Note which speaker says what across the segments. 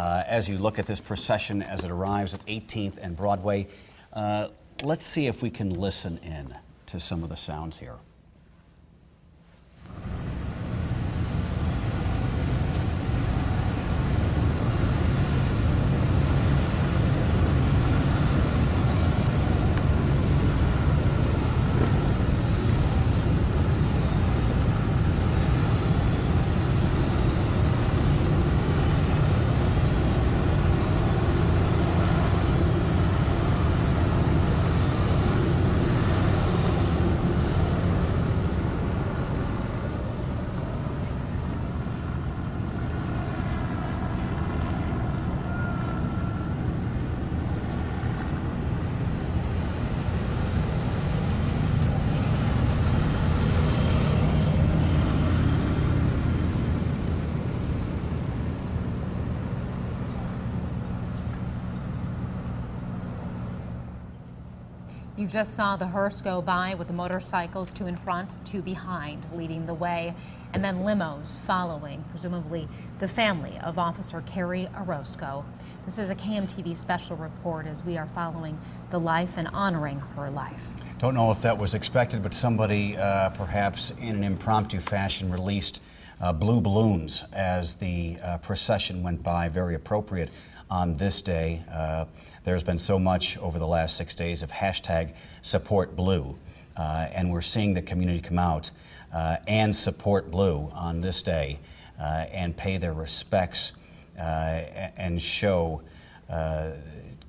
Speaker 1: As you look at this procession as it arrives at 18th and Broadway, let's see if we can listen in to some of the sounds here.
Speaker 2: You just saw the hearse go by with the motorcycles, two in front, two behind, leading the way, and then limos following, presumably the family of Officer Kerrie Orozco. This is a KMTV special report as we are following the life and honoring her life.
Speaker 1: Don't know if that was expected, but somebody perhaps in an impromptu fashion released blue balloons as the procession went by. Very appropriate on this day. There's been so much over the last 6 days of hashtag support blue, and we're seeing the community come out and support blue on this day and pay their respects and show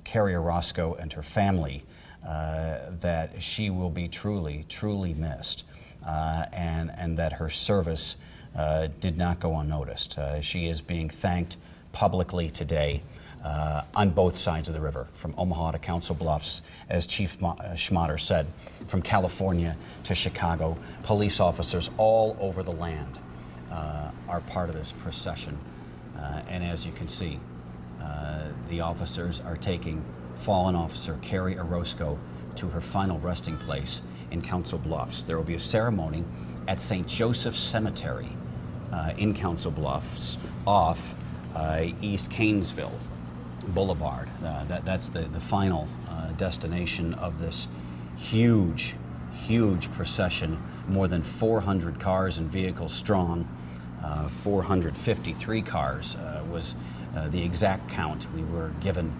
Speaker 1: Kerrie Orozco and her family that she will be truly, truly missed, and that her service did not go unnoticed. She is being thanked publicly today on both sides of the river, from Omaha to Council Bluffs, as Chief Schmatter said, from California to Chicago. Police officers all over the land are part of this procession. And as you can see, the officers are taking fallen officer Kerrie Orozco to her final resting place in Council Bluffs. There will be a ceremony at St. Joseph's Cemetery in Council Bluffs off East Canesville Boulevard. That's the final destination of this huge procession. More than 400 cars and vehicles strong. 453 cars was the exact count we were given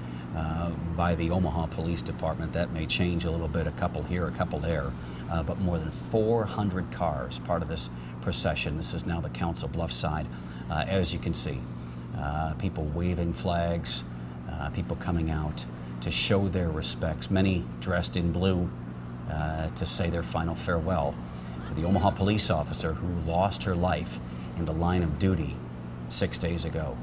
Speaker 1: by the Omaha Police Department. That may change a little bit, a couple here, a couple there, but more than 400 cars part of this procession. This is now the Council Bluffs side. As you can see, people waving flags, people coming out to show their respects, many dressed in blue to say their final farewell to the Omaha police officer who lost her life in the line of duty 6 days ago.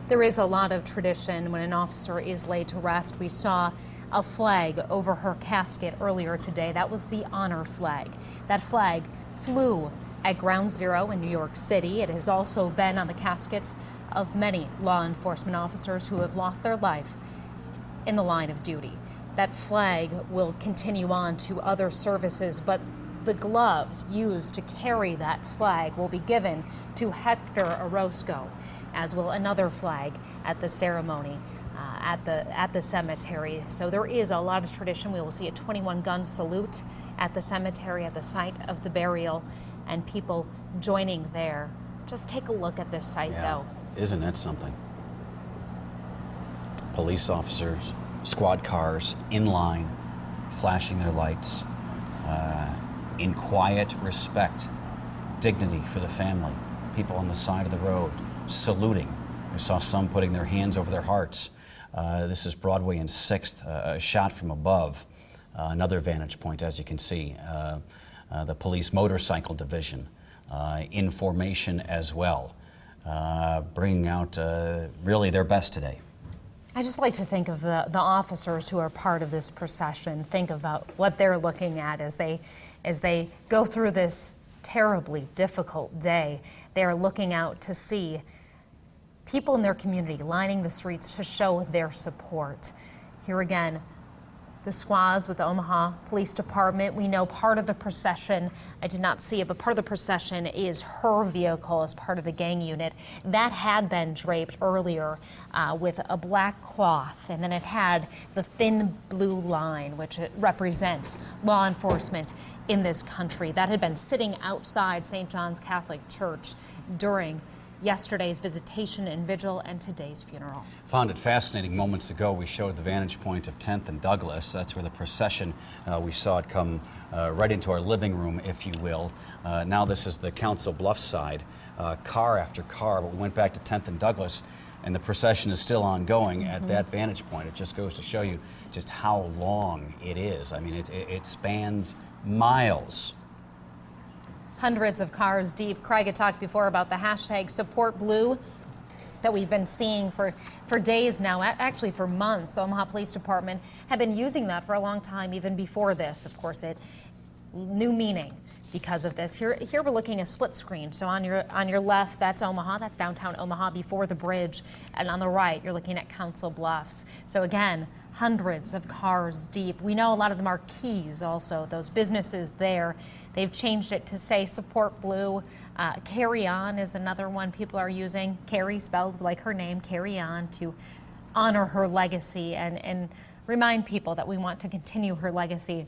Speaker 2: There is a lot of tradition when an officer is laid to rest. We saw a flag over her casket earlier today. That was the honor flag. That flag flew at Ground Zero in New York City. It has also been on the caskets of many law enforcement officers who have lost their life in the line of duty. That flag will continue on to other services, but the gloves used to carry that flag will be given to Hector Orozco, as will another flag at the ceremony at the cemetery. So there is a lot of tradition. We will see a 21-gun salute at the cemetery at the site of the burial, and people joining there. Just take a look at this site, though.
Speaker 1: Isn't that something? Police officers, squad cars in line, flashing their lights, in quiet respect, dignity for the family. People on the side of the road saluting. I saw some putting their hands over their hearts. This is Broadway and 6th, a shot from above. Another vantage point, as you can see. The police motorcycle division in formation as well, bringing out really their best today.
Speaker 2: I just like to think of the officers who are part of this procession, think about what they're looking at as they go through this terribly difficult day. They are looking out to see people in their community lining the streets to show their support. Here again, The squads with the Omaha Police Department. We know part of the procession, I did not see it, but part of the procession is her vehicle as part of the gang unit. That had been draped earlier with a black cloth, and then it had the thin blue line, which represents law enforcement in this country. That had been sitting outside St. John's Catholic Church during yesterday's visitation and vigil and today's funeral.
Speaker 1: Found it fascinating. Moments ago we showed the vantage point of 10th and Douglas. That's where the procession, we saw it come right into our living room, if you will. Now this is the Council Bluffs side, car after car, but we went back to 10th and Douglas and the procession is still ongoing at that vantage point. It just goes to show you just how long it is. I mean, it spans miles.
Speaker 2: Hundreds of cars deep. Craig had talked before about the hashtag Support Blue that we've been seeing for days now, actually for months. Omaha Police Department have been using that for a long time, even before this. Of course, it new meaning because of this. Here we're looking at split screen. So on your left, that's Omaha, that's downtown Omaha before the bridge, and on the right, you're looking at Council Bluffs. So again, hundreds of cars deep. We know a lot of the marquees also, those businesses there. They've changed it to say Support Blue. Carry On is another one people are using. Kerrie, spelled like her name, Carry On, to honor her legacy and remind people that we want to continue her legacy.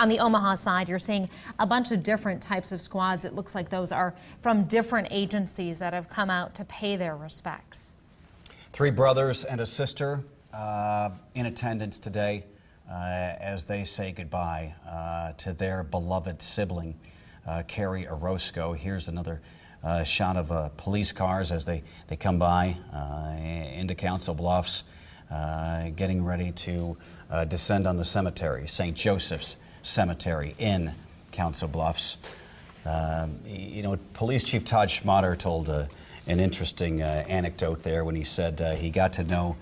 Speaker 2: On the Omaha side, you're seeing a bunch of different types of squads. It looks like those are from different agencies that have come out to pay their respects. 3
Speaker 1: brothers and a sister in attendance today as they say goodbye to their beloved sibling, Kerrie Orozco. Here's another shot of police cars as they come by into Council Bluffs, getting ready to descend on the cemetery, St. Joseph's Cemetery in Council Bluffs. You know, Police Chief Todd Schmatter told an interesting anecdote there when he said he got to know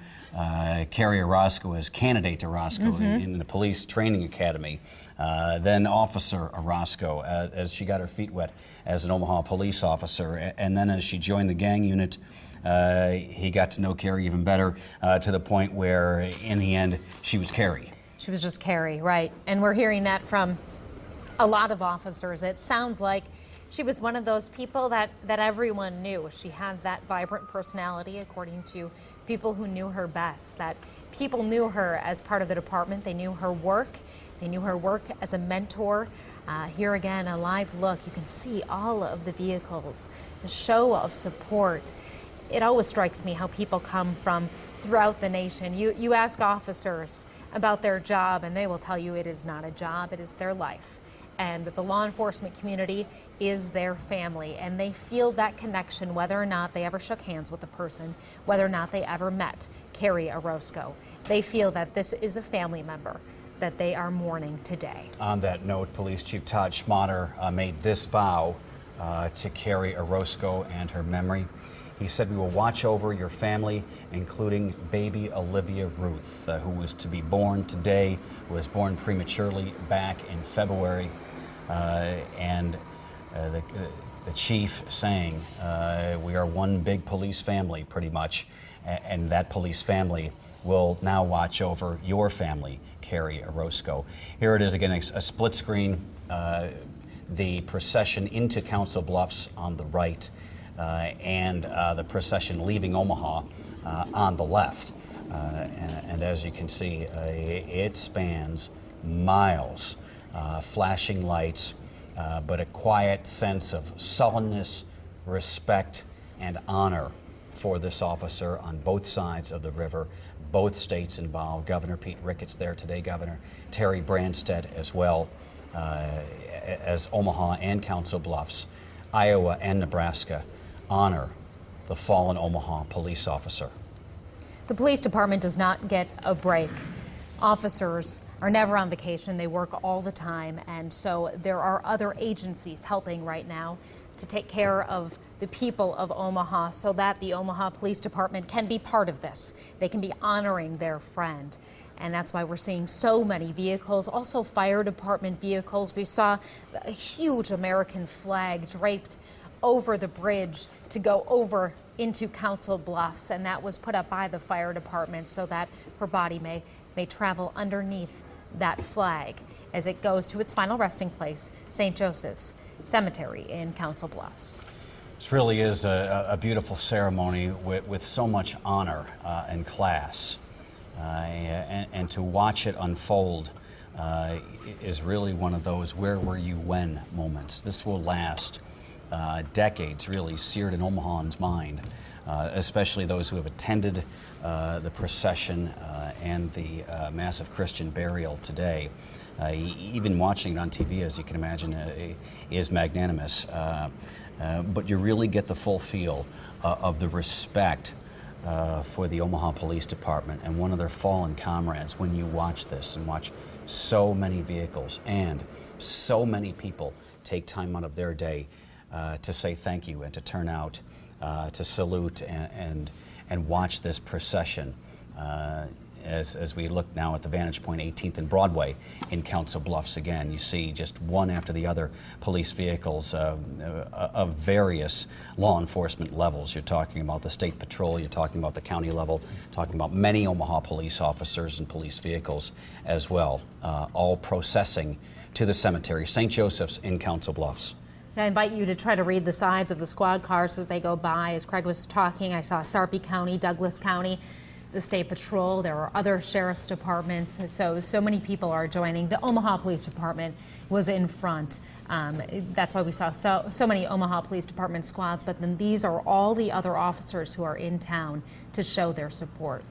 Speaker 1: Kerrie Orozco as Candidate Orozco in the Police Training Academy, then Officer Orozco as she got her feet wet as an Omaha police officer, and then as she joined the gang unit, he got to know Kerrie even better to the point where in the end she was Kerrie.
Speaker 2: She was just Kerrie, right? And we're hearing that from a lot of officers. It sounds like she was one of those people that everyone knew. She had that vibrant personality, according to people who knew her best, that people knew her as part of the department. They knew her work. They knew her work as a mentor. Here again, a live look. You can see all of the vehicles, the show of support. It always strikes me how people come from throughout the nation. You ask officers about their job and they will tell you it is not a job, it is their life. And the law enforcement community is their family, and they feel that connection whether or not they ever shook hands with the person, whether or not they ever met Kerrie Orozco. They feel that this is a family member that they are mourning today.
Speaker 1: On that note, Police Chief Todd Schmatter made this vow to Kerrie Orozco and her memory. He said, "We will watch over your family, including baby Olivia Ruth, who was to be born today, was born prematurely back in February." The chief saying, we are one big police family, pretty much, and that police family will now watch over your family, Kerrie Orozco. Here it is again, a split screen, the procession into Council Bluffs on the right, and the procession leaving Omaha on the left. And as you can see, it spans miles, flashing lights, but a quiet sense of sullenness, respect, and honor for this officer on both sides of the river, both states involved. Governor Pete Ricketts there today, Governor Terry Branstad as well, as Omaha and Council Bluffs, Iowa and Nebraska honor the fallen Omaha police officer.
Speaker 2: The police department does not get a break. Officers are never on vacation. They work all the time, and so there are other agencies helping right now to take care of the people of Omaha so that the Omaha Police Department can be part of this. They can be honoring their friend. And that's why we're seeing so many vehicles, also fire department vehicles. We saw a huge American flag draped over the bridge to go over into Council Bluffs, and that was put up by the fire department so that her body may travel underneath that flag as it goes to its final resting place, St. Joseph's Cemetery in Council Bluffs.
Speaker 1: This really is a beautiful ceremony with so much honor and class, and to watch it unfold is really one of those where were you when moments. This will last decades, really seared in Omahan's mind, especially those who have attended the procession and the massive Christian burial today. Even watching it on TV, as you can imagine, is magnanimous. But you really get the full feel of the respect for the Omaha Police Department and one of their fallen comrades when you watch this and watch so many vehicles and so many people take time out of their day to say thank you and to turn out to salute and watch this procession as we look now at the vantage point 18th and Broadway in Council Bluffs again. You see just one after the other police vehicles of various law enforcement levels. You're talking about the state patrol, you're talking about the county level, talking about many Omaha police officers and police vehicles as well, all processing to the cemetery, St. Joseph's in Council Bluffs.
Speaker 2: I invite you to try to read the sides of the squad cars as they go by. As Craig was talking, I saw Sarpy County, Douglas County, the State Patrol. There are other sheriff's departments, so many people are joining. The Omaha Police Department was in front. That's why we saw so many Omaha Police Department squads, but then these are all the other officers who are in town to show their support.